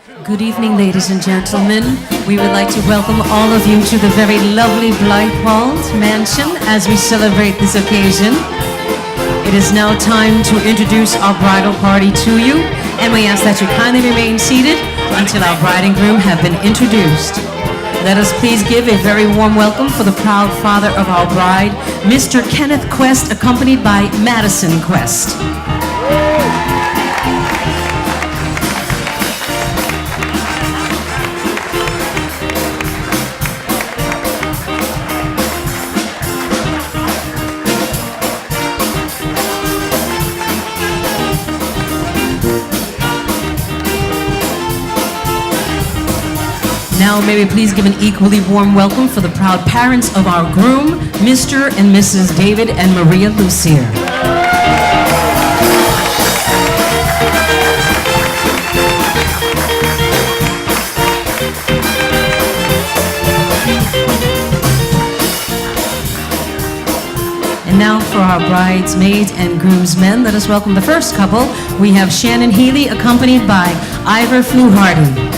Good evening, ladies and gentlemen. We would like to welcome all of you to the very lovely Blythewald Mansion as we celebrate this occasion. It is now time to introduce our bridal party to you, and we ask that you kindly remain seated until our bride and groom have been introduced. Let us please give a very warm welcome for the proud father of our bride, Mr. Kenneth Quest, accompanied by Madison Quest. Now may we please give an equally warm welcome for the proud parents of our groom, Mr. and Mrs. David and Maria Lucier. And now for our bridesmaids and groomsmen, let us welcome the first couple. We have Shannon Healy accompanied by Ivor Fluharty.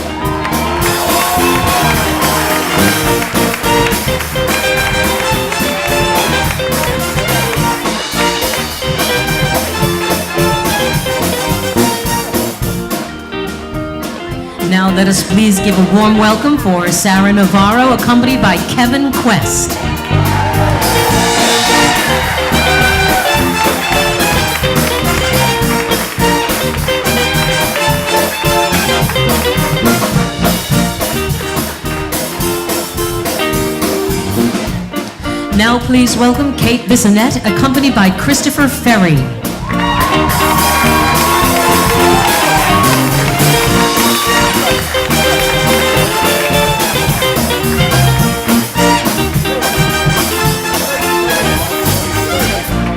Now let us please give a warm welcome for Sarah Navarro, accompanied by Kevin Quest. Now please welcome Kate Bissonette, accompanied by Christopher Ferry.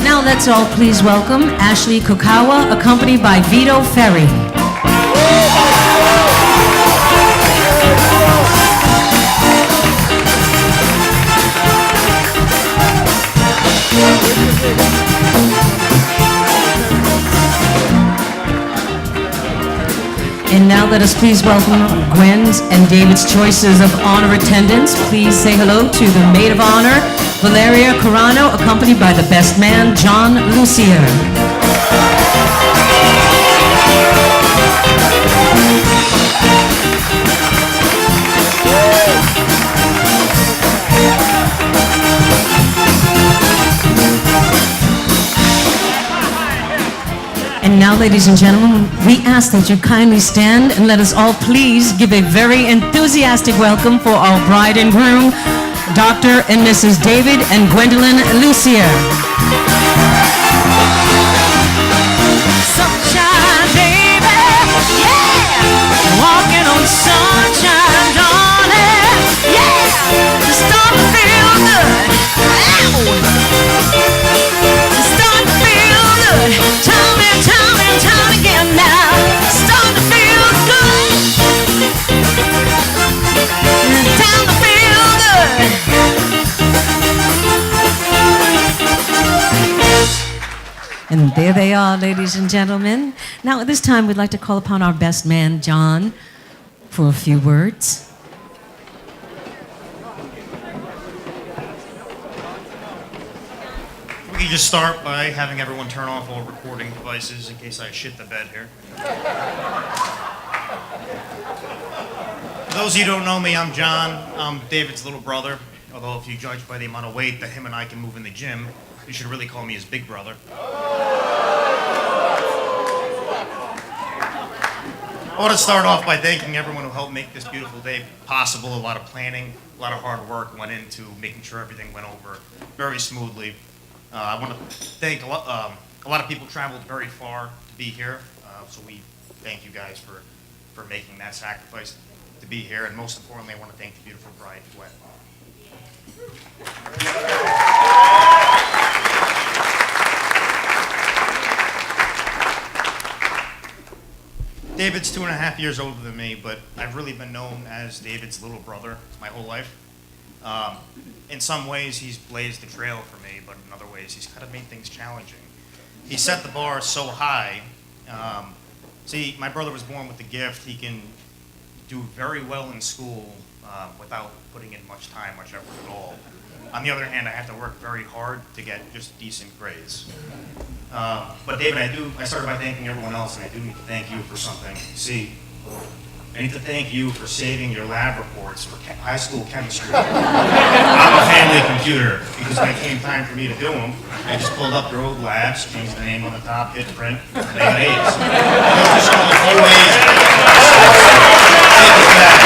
Now let's all please welcome Ashley Kokawa, accompanied by Vito Ferry. And now let us please welcome Gwen's and David's choices of honor attendants. Please say hello to the maid of honor, Valeria Carano, accompanied by the best man, John Lucier. And now, ladies and gentlemen, we ask that you kindly stand and let us all please give a very enthusiastic welcome for our bride and groom, Dr. and Mrs. David and Gwendolyn Lucier. Sunshine, baby, yeah, walking on sunshine, darling, yeah, it's starting to feel good. It's starting to feel good. Tell me again now. It's starting to feel good. It's time to feel good. And there they are, ladies and gentlemen. Now at this time, we'd like to call upon our best man, John, for a few words. We can just start by having everyone turn off all recording devices in case I shit the bed here. For those of you who don't know me, I'm John. I'm David's little brother. Although if you judge by the amount of weight that him and I can move in the gym, you should really call me his big brother. I want to start off by thanking everyone who helped make this beautiful day possible. A lot of planning, a lot of hard work went into making sure everything went over very smoothly. I want to thank a lot of people traveled very far to be here, so we thank you guys for making that sacrifice to be here, and most importantly, I want to thank the beautiful bride, Gwen. David's 2.5 years older than me, but I've really been known as David's little brother my whole life. In some ways, he's blazed the trail for me, but in other ways, he's kind of made things challenging. He set the bar so high. See, my brother was born with the gift. He can do very well in school without putting in much time, much effort at all. On the other hand, I have to work very hard to get just decent grades. But David, I started by thanking everyone else, and I do need to thank you for something. See, I need to thank you for saving your lab reports for high school chemistry. I'm a family computer, because when it came time for me to do them, I just pulled up your old labs, changed the name on the top, hit print, and they got A's. Those are some of the few ways. Thank you for that.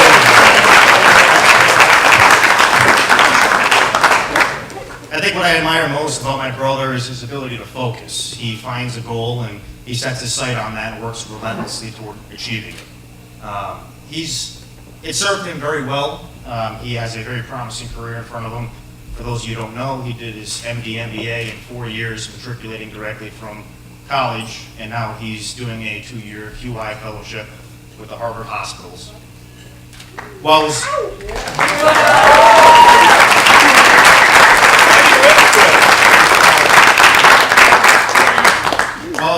I think what I admire most about my brother is his ability to focus. He finds a goal and he sets his sight on that and works relentlessly toward achieving it. It served him very well. He has a very promising career in front of him. For those of you who don't know, he did his MD, MBA in 4 years, matriculating directly from college, and now he's doing a 2-year QI fellowship with the Harvard Hospitals. While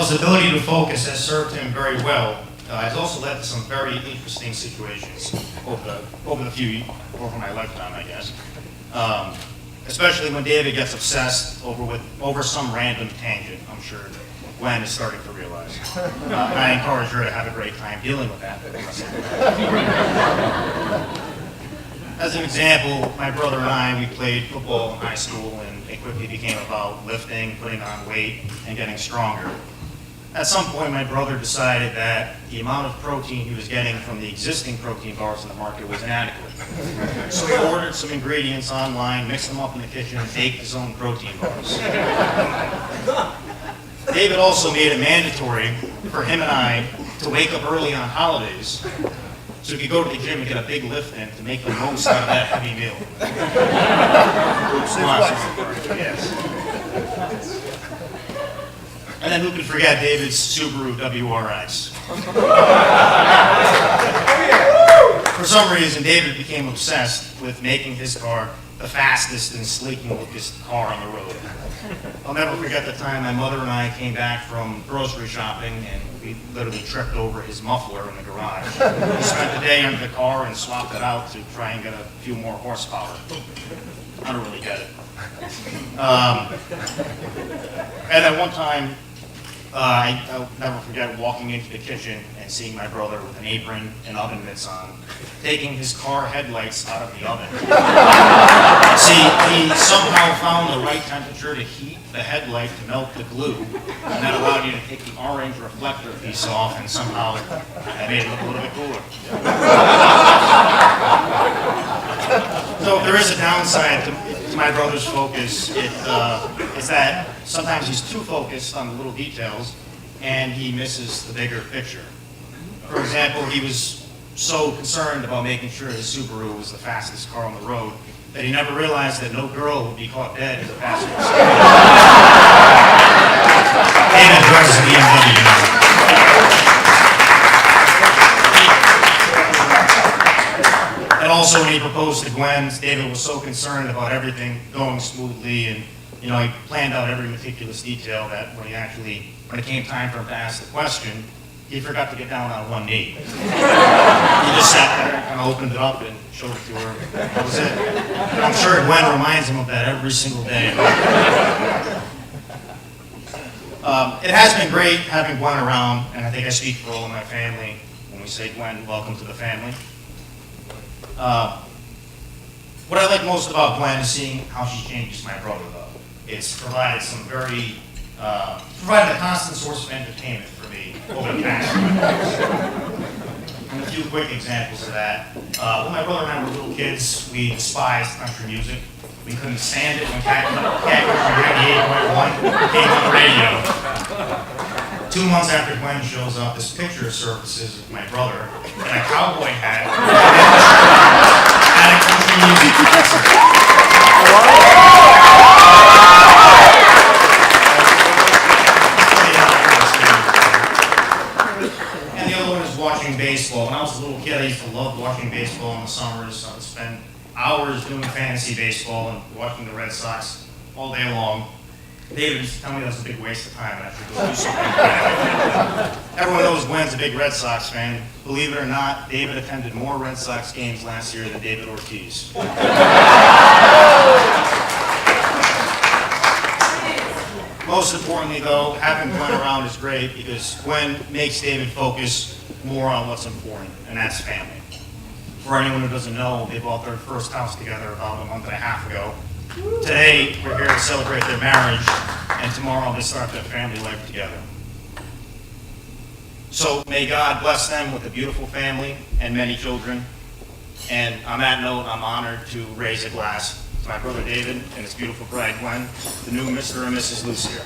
his ability to focus has served him very well, has also led to some very interesting situations over my lifetime, I guess. Especially when David gets obsessed over some random tangent. I'm sure Gwen is starting to realize. I encourage her to have a great time dealing with that. As an example, my brother and I, we played football in high school, and it quickly became about lifting, putting on weight, and getting stronger. At some point, my brother decided that the amount of protein he was getting from the existing protein bars in the market was inadequate. So he ordered some ingredients online, mixed them up in the kitchen, and baked his own protein bars. David also made it mandatory for him and I to wake up early on holidays so we could go to the gym and get a big lift in to make the most out of that heavy meal. Yes. And then who could forget David's Subaru WRX? For some reason, David became obsessed with making his car the fastest and sleekest car on the road. I'll never forget the time my mother and I came back from grocery shopping and we literally tripped over his muffler in the garage. We spent the day under the car and swapped it out to try and get a few more horsepower. I don't really get it. And at one time, I'll never forget walking into the kitchen and seeing my brother with an apron and oven mitts on, taking his car headlights out of the oven. See, he somehow found the right temperature to heat the headlight to melt the glue, and that allowed you to take the orange reflector piece off, and somehow that made it look a little bit cooler. So if there is a downside to my brother's focus, it's that sometimes he's too focused on the little details and he misses the bigger picture. For example, he was so concerned about making sure his Subaru was the fastest car on the road that he never realized that no girl would be caught dead in the passenger seat. David drives a BMW now. And also when he proposed to Gwen, David was so concerned about everything going smoothly, and he planned out every meticulous detail that when it came time for him to ask the question, he forgot to get down on one knee. He just sat there and kind of opened it up and showed it to her. That was it. And I'm sure Gwen reminds him of that every single day. It has been great having Gwen around, and I think I speak for all of my family when we say, Gwen, welcome to the family. What I like most about Gwen is seeing how she changes my brother, though. It's provided provided a constant source of entertainment for me over the past few years. And a few quick examples of that. When my brother and I were little kids, we despised country music. We couldn't stand it when Cat Country 98.1 came on the radio. 2 months after Gwen shows up, this picture surfaces of my brother in a cowboy hat at a country music concert. And the other one is watching baseball. When I was a little kid, I used to love watching baseball in the summers. I would spend hours doing fantasy baseball and watching the Red Sox all day long. David used to tell me that was a big waste of time and I should go do something. Everyone knows Gwen's a big Red Sox fan. Believe it or not, David attended more Red Sox games last year than David Ortiz. Most importantly, though, having Gwen around is great because Gwen makes David focus more on what's important, and that's family. For anyone who doesn't know, they bought their first house together about a month and a half ago. Today, we're here to celebrate their marriage, and tomorrow they start their family life together. So may God bless them with a beautiful family and many children. And on that note, I'm honored to raise a glass to my brother David and his beautiful bride Gwen, the new Mr. and Mrs. Lucier.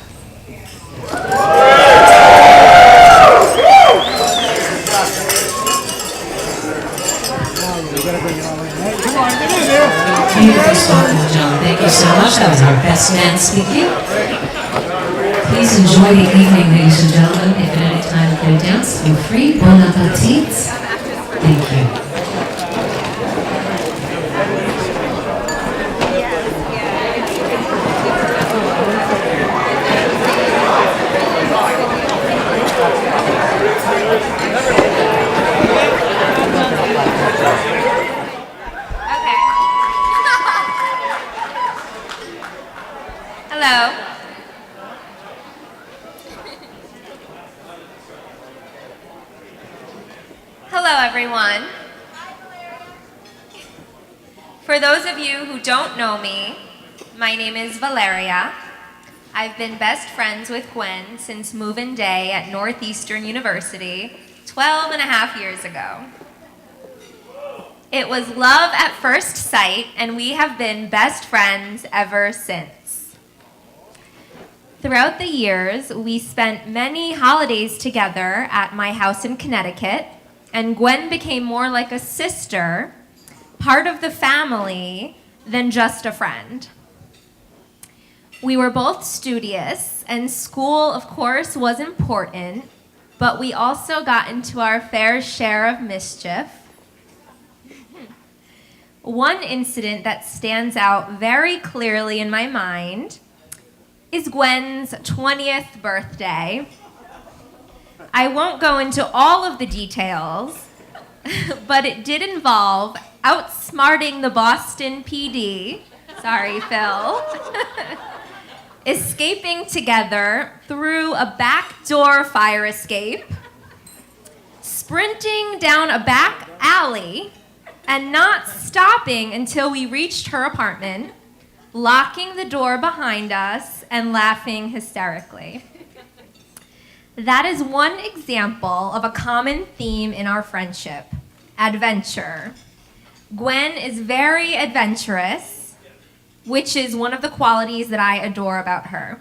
Beautifully spoken, John. Thank you so much. That was our best man speaking. Please enjoy the evening, ladies and gentlemen. If at any time you can dance, feel free. Bon appetit. Thank you. Hello. Hello, everyone. For those of you who don't know me, my name is Valeria. I've been best friends with Gwen since move-in day at Northeastern University 12 and a half years ago. It was love at first sight, and we have been best friends ever since. Throughout the years, we spent many holidays together at my house in Connecticut, and Gwen became more like a sister, part of the family, than just a friend. We were both studious, and school, of course, was important, but we also got into our fair share of mischief. One incident that stands out very clearly in my mind is Gwen's 20th birthday. I won't go into all of the details, but it did involve outsmarting the Boston PD, sorry, Phil, escaping together through a backdoor fire escape, sprinting down a back alley, and not stopping until we reached her apartment, locking the door behind us and laughing hysterically. That is one example of a common theme in our friendship, adventure. Gwen is very adventurous, which is one of the qualities that I adore about her.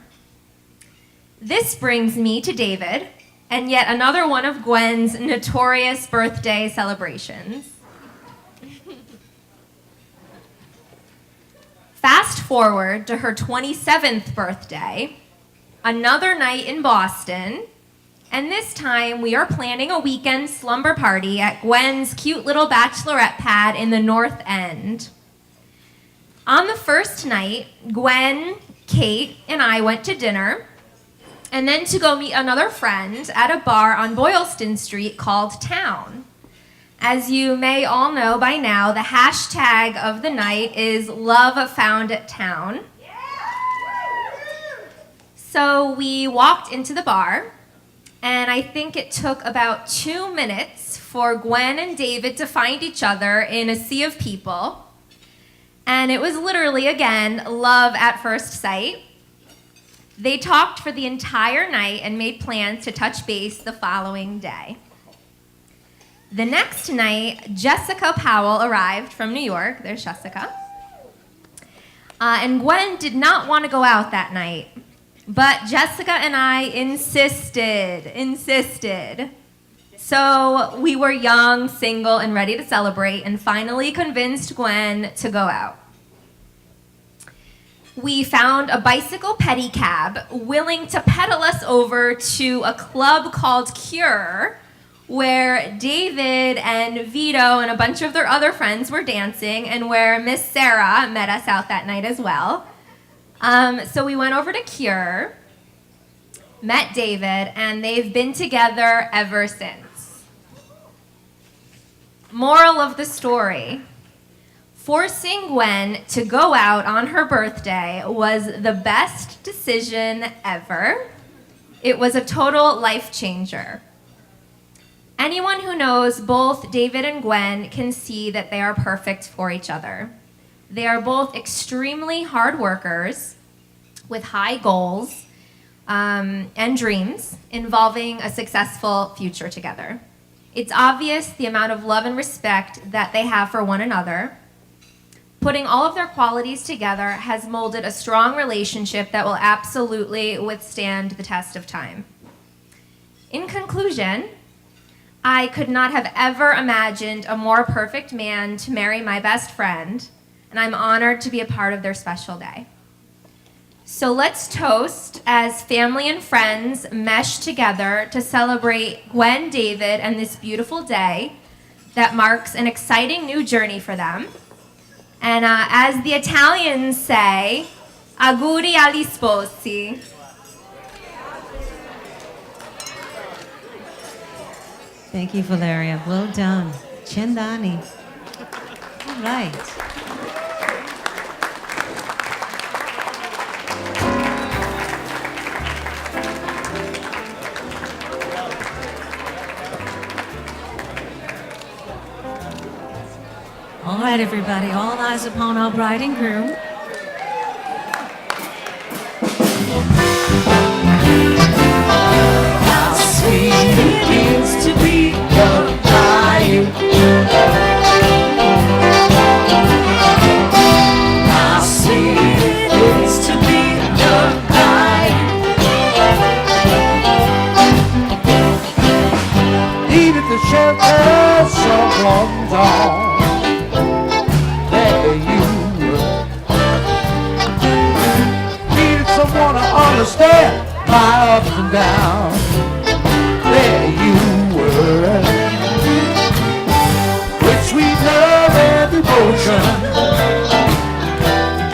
This brings me to David, and yet another one of Gwen's notorious birthday celebrations. Fast forward to her 27th birthday, another night in Boston, and this time we are planning a weekend slumber party at Gwen's cute little bachelorette pad in the North End. On the first night, Gwen, Kate, and I went to dinner, and then to go meet another friend at a bar on Boylston Street called Town. As you may all know by now, the hashtag of the night is Love Found at Town. So we walked into the bar, and I think it took about 2 minutes for Gwen and David to find each other in a sea of people. And it was literally, again, love at first sight. They talked for the entire night and made plans to touch base the following day. The next night, Jessica Powell arrived from New York. There's Jessica. And Gwen did not want to go out that night. But Jessica and I insisted. So we were young, single, and ready to celebrate, and finally convinced Gwen to go out. We found a bicycle pedicab willing to pedal us over to a club called Cure, where David and Vito and a bunch of their other friends were dancing, and where Miss Sarah met us out that night as well. So we went over to Cure, met David, and they've been together ever since. Moral of the story: forcing Gwen to go out on her birthday was the best decision ever. It was a total life changer. Anyone who knows both David and Gwen can see that they are perfect for each other. They are both extremely hard workers with high goals and dreams involving a successful future together. It's obvious the amount of love and respect that they have for one another. Putting all of their qualities together has molded a strong relationship that will absolutely withstand the test of time. In conclusion, I could not have ever imagined a more perfect man to marry my best friend, and I'm honored to be a part of their special day. So let's toast as family and friends mesh together to celebrate Gwen, David, and this beautiful day that marks an exciting new journey for them. And as the Italians say, auguri agli sposi. Thank you, Valeria. Well done. Cendani. All right. All right, everybody. All eyes upon our bride and groom. How sweet it is to be loved by you. How sweet it is to be loved by you. Needed the shelter someone's arms. Want to understand my ups and downs. There you were, with sweet love and devotion.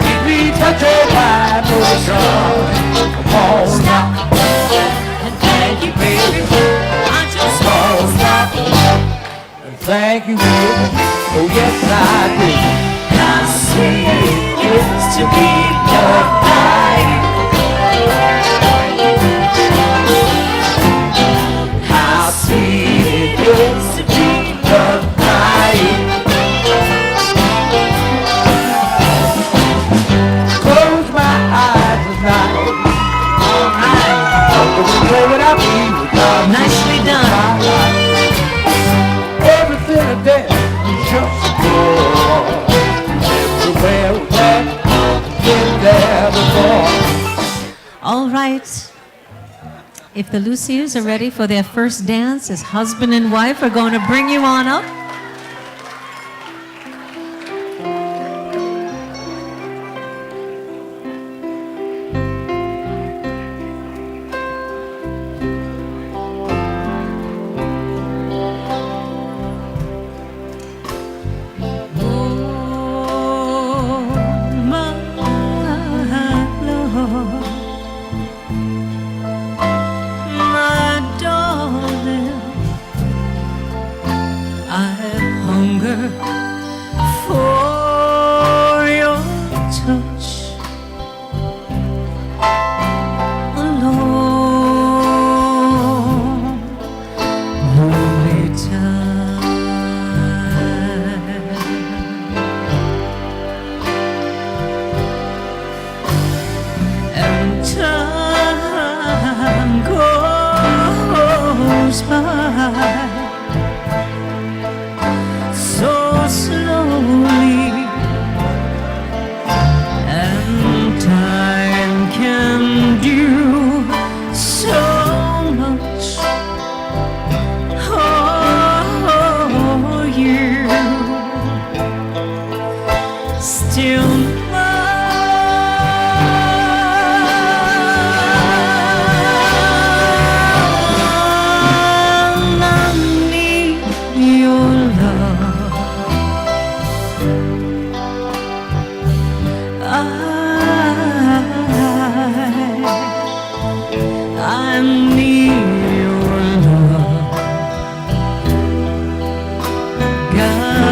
Keep me touching my emotion. Come on now, and thank you, baby. I just want to stop and thank you, baby. Oh yes, I do. How sweet it is to be loved by you. How sweet it is to be loved by you. Close my eyes at night, all night. Don't without me, without Nicely done. everything I did is just good. Everywhere we went, been there before. All right. If the Luciers are ready for their first dance as husband and wife, we're going to bring you on up.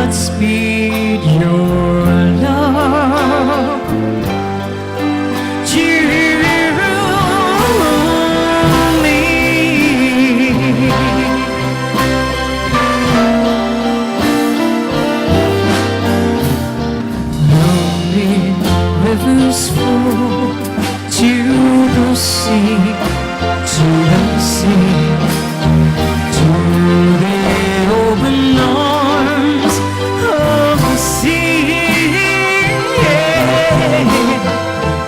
Godspeed your love to me. Lonely rivers flow to the sea, to the sea, to the open arms of the sea.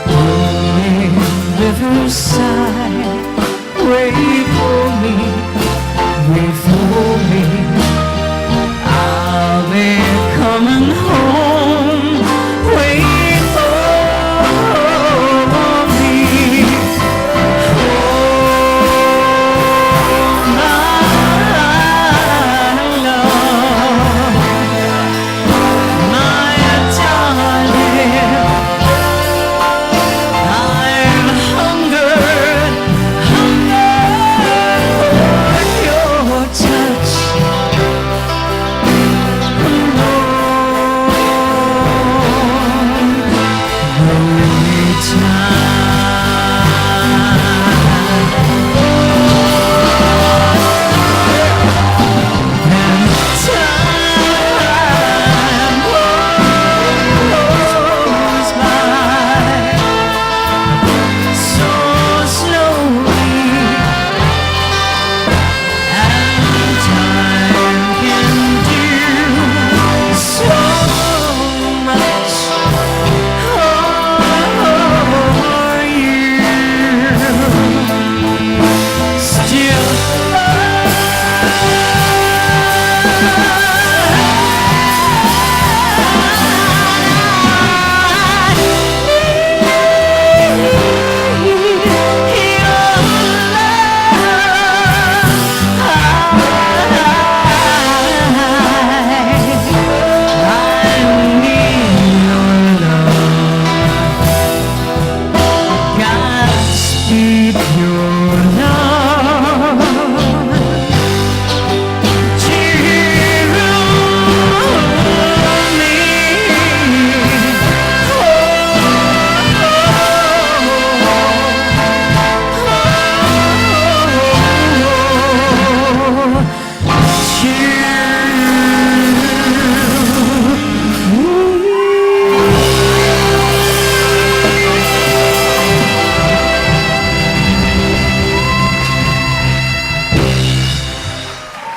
Lonely rivers sigh, wait for me, wait for me. I'll be coming home, wait for me. Oh, my love, my darling, I've hungered for your touch. Godspeed your love to me.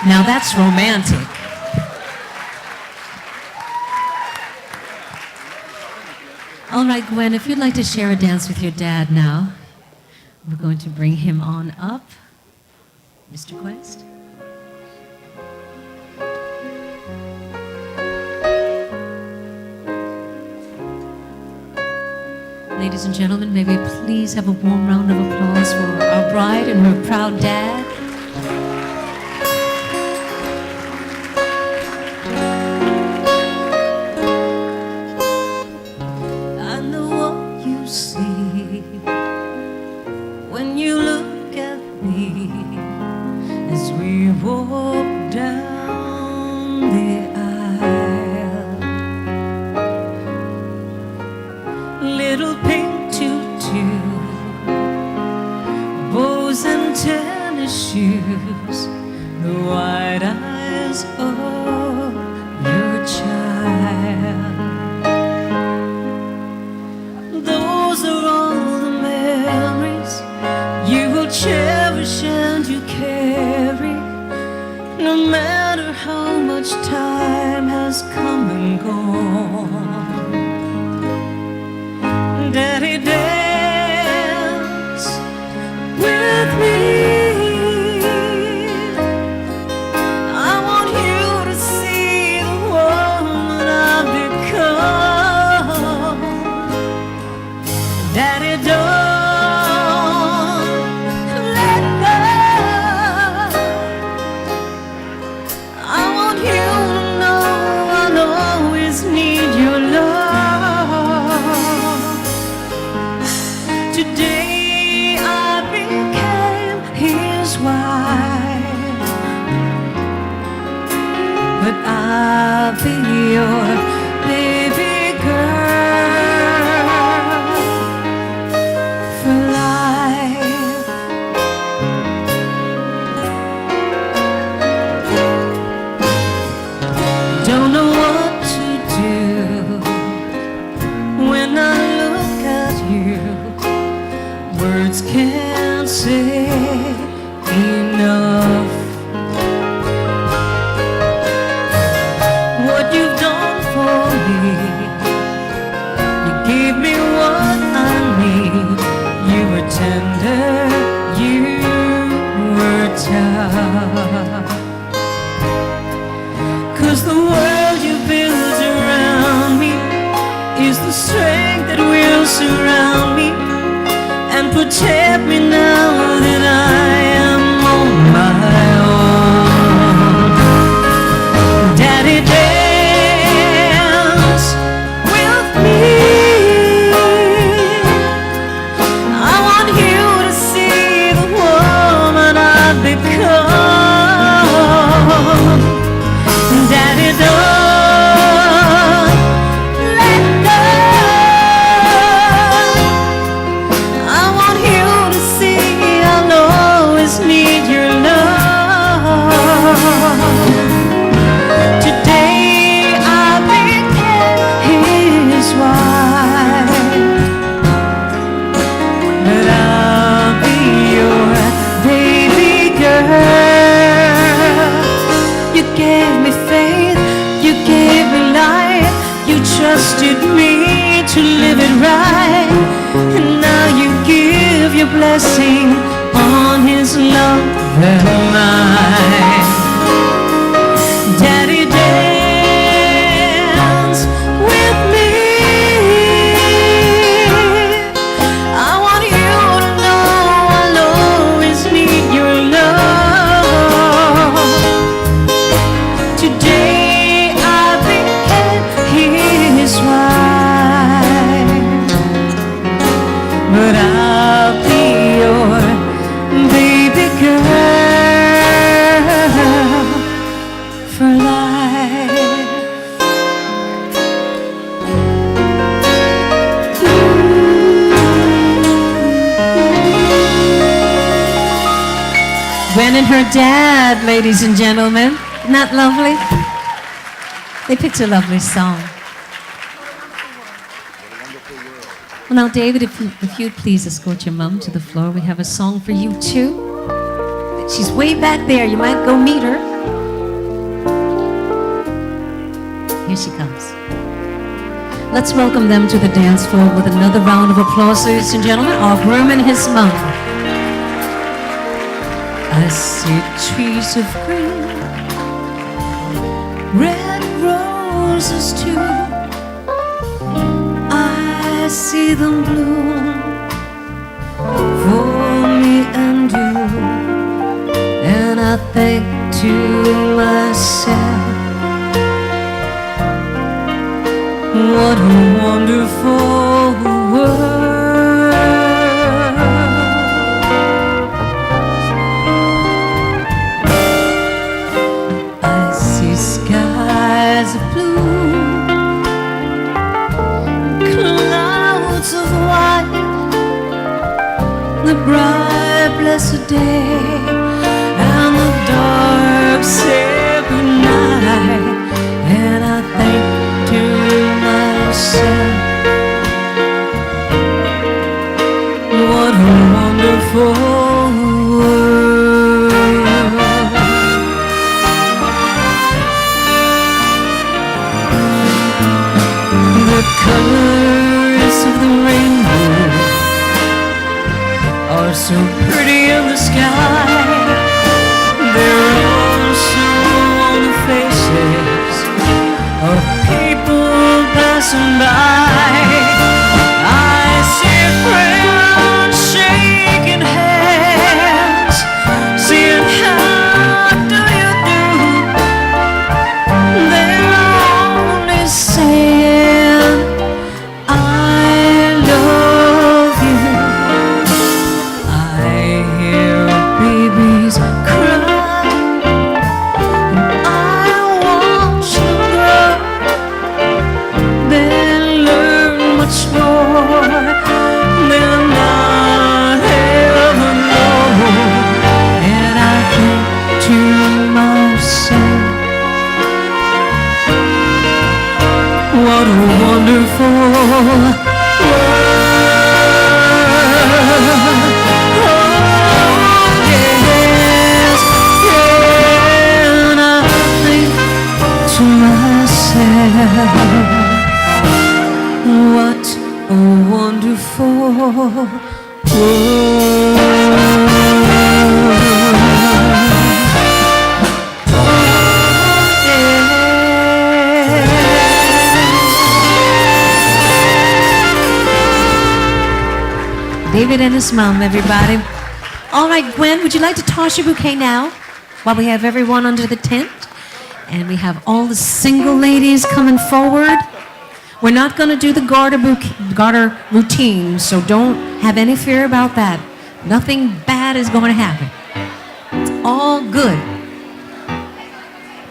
Now that's romantic. All right, Gwen, if you'd like to share a dance with your dad now, we're going to bring him on up. Mr. Quest? Ladies and gentlemen, may we please have a warm round of applause for our bride and her proud dad. I know what you see when you look at me as we walk down the aisle. Little pink tutu, bows and tennis Don't know what to do when I look at you. Words can't say enough. What you've done for me, you gave me what I need. You were tender, you were tough. 'Cause the world you built around me is the strength that will surround me and protect me now that I am on my own. Daddy, dance with me. I want you to see the woman I've become. Daddy, don't let go. I want you to see I'll always need your love. Today I became his wife, but I'll be your baby girl. You gave me faith, you gave me life, you trusted me to live it right, and now you give your blessing on his love and mine. Daddy, dance with me. I want you to know I'll always need your love. Today I became his wife, but I'll be your baby girl for life. Gwen and her dad, ladies and gentlemen. Isn't that lovely? They picked a lovely song. Well, now, David, if you'd please escort your mom to the floor. We have a song for you, too. She's way back there. You might go meet her. Here she comes. Let's welcome them to the dance floor with another round of applause, ladies and gentlemen. Our groom and his mom. I see trees of green, red roses too. I see them bloom for me and you, and I think to myself, what a wonderful world. I see skies of blue, clouds of white, the bright blessed day and the dark sacred night, and I think to myself, what a wonderful world. The colors of the rainbow are so pretty in the sky. They're also on the faces of people passing by. I see friends shaking hands, saying, how do you do? They're only saying, I love you. I hear babies cry, and I watch them grow, then learn what a wonderful world. Oh, yes, yeah, and I think to myself, what a wonderful world. David and his mom, everybody. All right, Gwen, would you like to toss your bouquet now while we have everyone under the tent? And we have all the single ladies coming forward. We're not going to do the garter routine, so don't have any fear about that. Nothing bad is going to happen. It's all good.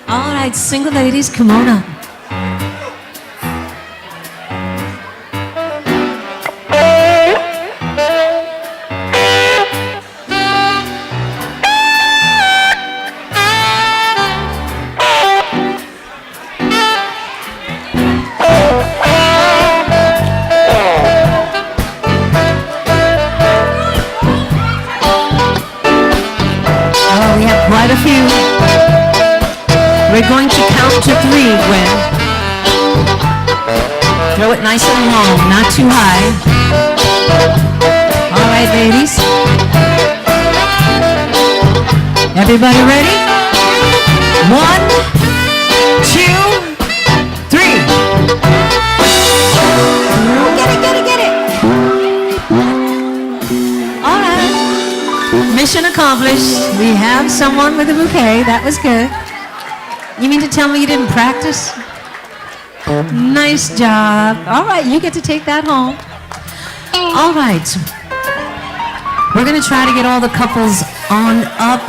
All right, single ladies, come on up. Quite a few. We're going to count to 3, Gwen. Throw it nice and long, not too high. All right, ladies. Everybody ready? 1, 2, 3. Get it. All right. Mission accomplished. We have someone with a bouquet. That was good. You mean to tell me you didn't practice? Nice job. All right, you get to take that home. All right. We're going to try to get all the couples on up.